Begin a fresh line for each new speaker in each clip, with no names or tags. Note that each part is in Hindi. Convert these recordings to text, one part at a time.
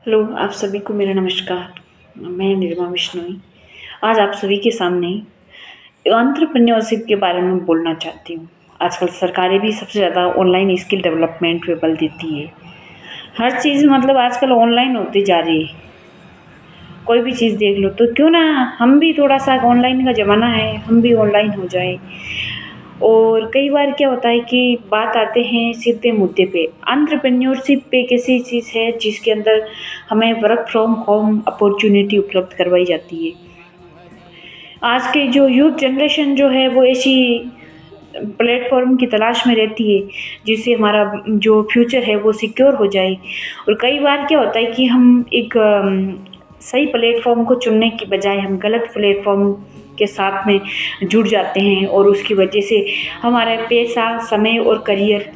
हेलो, आप सभी को मेरा नमस्कार। मैं निरमा बिश्नोई। आज आप सभी के सामने एंटरप्रेन्योरशिप के बारे में बोलना चाहती हूँ। आजकल सरकारें भी सबसे ज़्यादा ऑनलाइन स्किल डेवलपमेंट पे बल देती है। हर चीज़ मतलब आजकल ऑनलाइन होती जा रही है। कोई भी चीज़ देख लो तो क्यों ना हम भी थोड़ा-सा ऑनलाइन का ज़माना है, हम भी ऑनलाइन हो जाएँ। और कई बार क्या होता है कि बात आते हैं सीधे मुद्दे पे। एंटरप्रेन्योरशिप एक ऐसी चीज़ है जिसके अंदर हमें वर्क फ्रॉम होम अपॉर्च्युनिटी उपलब्ध करवाई जाती है। आज के जो यूथ जनरेशन जो है वो ऐसी प्लेटफ़ॉर्म की तलाश में रहती है जिससे हमारा जो फ्यूचर है वो सिक्योर हो जाए। और कई बार क्या होता है कि हम एक सही प्लेटफ़ॉर्म को चुनने की बजाय हम गलत प्लेटफ़ॉर्म के साथ में जुड़ जाते हैं और उसकी वजह से हमारा पैसा, समय और करियर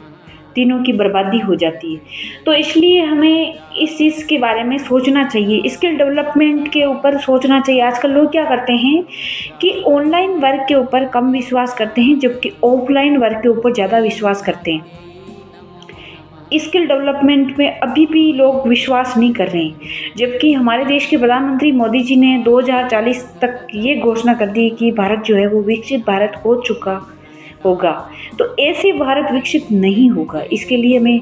तीनों की बर्बादी हो जाती है। तो इसलिए हमें इस चीज़ के बारे में सोचना चाहिए, स्किल डेवलपमेंट के ऊपर सोचना चाहिए। आजकल लोग क्या करते हैं कि ऑनलाइन वर्क के ऊपर कम विश्वास करते हैं, जबकि ऑफ़लाइन वर्क के ऊपर ज़्यादा विश्वास करते हैं। स्किल डेवलपमेंट में अभी भी लोग विश्वास नहीं कर रहे हैं, जबकि हमारे देश के प्रधानमंत्री मोदी जी ने 2040 तक ये घोषणा कर दी कि भारत जो है वो विकसित भारत हो चुका होगा। तो ऐसे भारत विकसित नहीं होगा। इसके लिए हमें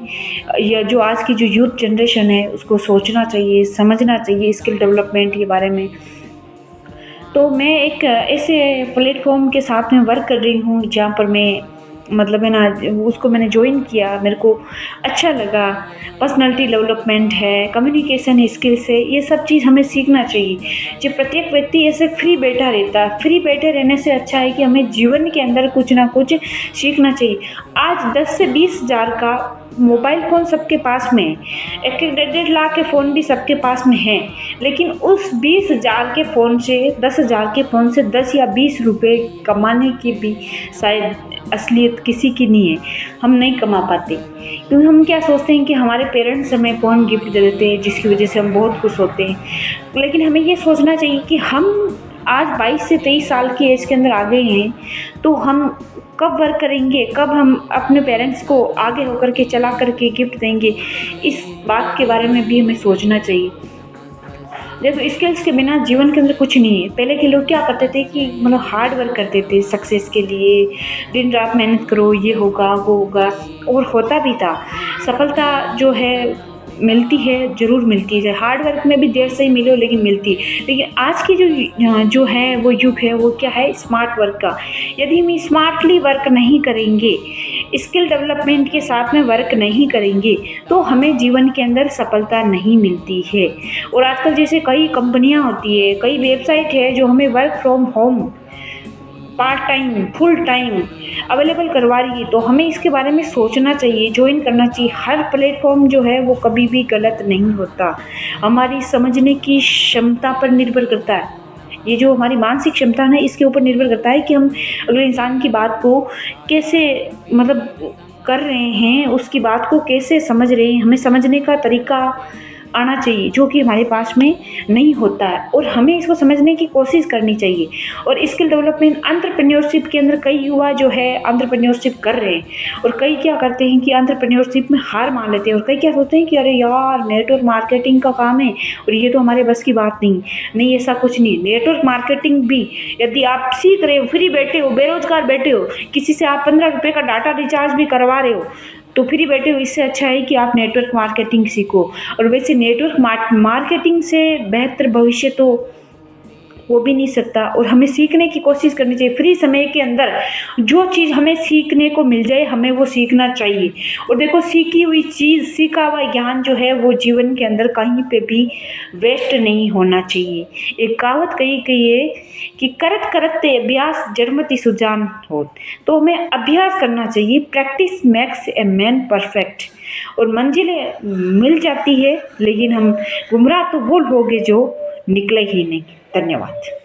या जो आज की जो यूथ जनरेशन है उसको सोचना चाहिए, समझना चाहिए स्किल डेवलपमेंट के बारे में। तो मैं एक ऐसे प्लेटफ़ॉर्म के साथ में वर्क कर रही हूँ जहाँ पर मैं मतलब है ना उसको मैंने जॉइन किया, मेरे को अच्छा लगा। पर्सनैलिटी डेवलपमेंट है, कम्युनिकेशन स्किल्स है, ये सब चीज़ हमें सीखना चाहिए। जब प्रत्येक व्यक्ति ऐसे फ्री बैठा रहता है, फ्री बैठे रहने से अच्छा है कि हमें जीवन के अंदर कुछ ना कुछ सीखना चाहिए। आज 10 से 20 हज़ार का मोबाइल फ़ोन सबके पास में है, 1-1.5 लाख के फ़ोन भी सबके पास में हैं, लेकिन उस 20,000 के फ़ोन से 10,000 के फ़ोन से 10 या 20 रुपए कमाने की भी शायद असलियत किसी की नहीं है। हम नहीं कमा पाते, क्योंकि हम क्या सोचते हैं कि हमारे पेरेंट्स हमें फ़ोन गिफ्ट दे देते हैं जिसकी वज़ह से हम बहुत खुश होते हैं। लेकिन हमें ये सोचना चाहिए कि हम आज 22 से 23 साल की एज के अंदर आ गए हैं, तो हम कब वर्क करेंगे, कब हम अपने पेरेंट्स को आगे होकर के चला कर के गिफ्ट देंगे, इस बात के बारे में भी हमें सोचना चाहिए। देखो स्किल्स के बिना जीवन के अंदर कुछ नहीं है। पहले के लोग क्या करते थे कि मतलब हार्ड वर्क करते थे सक्सेस के लिए, दिन रात मेहनत करो, ये होगा, वो होगा और होता भी था। सफलता जो है मिलती है, ज़रूर मिलती है। हार्ड वर्क में भी देर से ही मिले हो लेकिन मिलती है। लेकिन आज की जो है वो युग है वो क्या है स्मार्ट वर्क का। यदि हम स्मार्टली वर्क नहीं करेंगे, स्किल डेवलपमेंट के साथ में वर्क नहीं करेंगे, तो हमें जीवन के अंदर सफलता नहीं मिलती है। और आजकल जैसे कई कंपनियां होती है, कई वेबसाइट है जो हमें work from home, part time, full time available करवा रही है, तो हमें इसके बारे में सोचना चाहिए, जॉइन करना चाहिए। हर प्लेटफॉर्म जो है वो कभी भी गलत नहीं होता, हमारी समझने की क्षमता पर निर्भर करता है। ये जो हमारी मानसिक क्षमता है इसके ऊपर निर्भर करता है कि हम अगले इंसान की बात को कैसे मतलब कर रहे हैं, उसकी बात को कैसे समझ रहे हैं। हमें समझने का तरीका आना चाहिए जो कि हमारे पास में नहीं होता है, और हमें इसको समझने की कोशिश करनी चाहिए। और स्किल डेवलपमेंट एंटरप्रेन्योरशिप के अंदर कई युवा जो है एंटरप्रेन्योरशिप कर रहे हैं, और कई क्या करते हैं कि एंटरप्रेन्योरशिप में हार मान लेते हैं, और कई क्या सोचते हैं कि अरे यार नेटवर्क मार्केटिंग का काम है और ये तो हमारे बस की बात नहीं। नहीं, ऐसा कुछ नहीं। नेटवर्क मार्केटिंग भी यदि आप सीख रहे हो, फ्री बैठे हो, बेरोजगार बैठे हो, किसी से आप 15 रुपये का डाटा रिचार्ज भी करवा रहे हो, तो फ्री बैठे हो, इससे अच्छा है कि आप नेटवर्क मार्केटिंग सीखो। और वैसे नेटवर्क मार्केटिंग से बेहतर भविष्य तो हो भी नहीं सकता। और हमें सीखने की कोशिश करनी चाहिए। फ्री समय के अंदर जो चीज़ हमें सीखने को मिल जाए हमें वो सीखना चाहिए। और देखो सीखी हुई चीज़, सीखा हुआ ज्ञान जो है वो जीवन के अंदर कहीं पे भी वेस्ट नहीं होना चाहिए। एक कहावत कही गई है कि करत करते अभ्यास जड़मति सुजान हो। तो हमें अभ्यास करना चाहिए। Practice makes a man perfect. और मंजिलें मिल जाती है, लेकिन हम गुमराह तो वो लोग हैं जो निकले ही नहीं। धन्यवाद।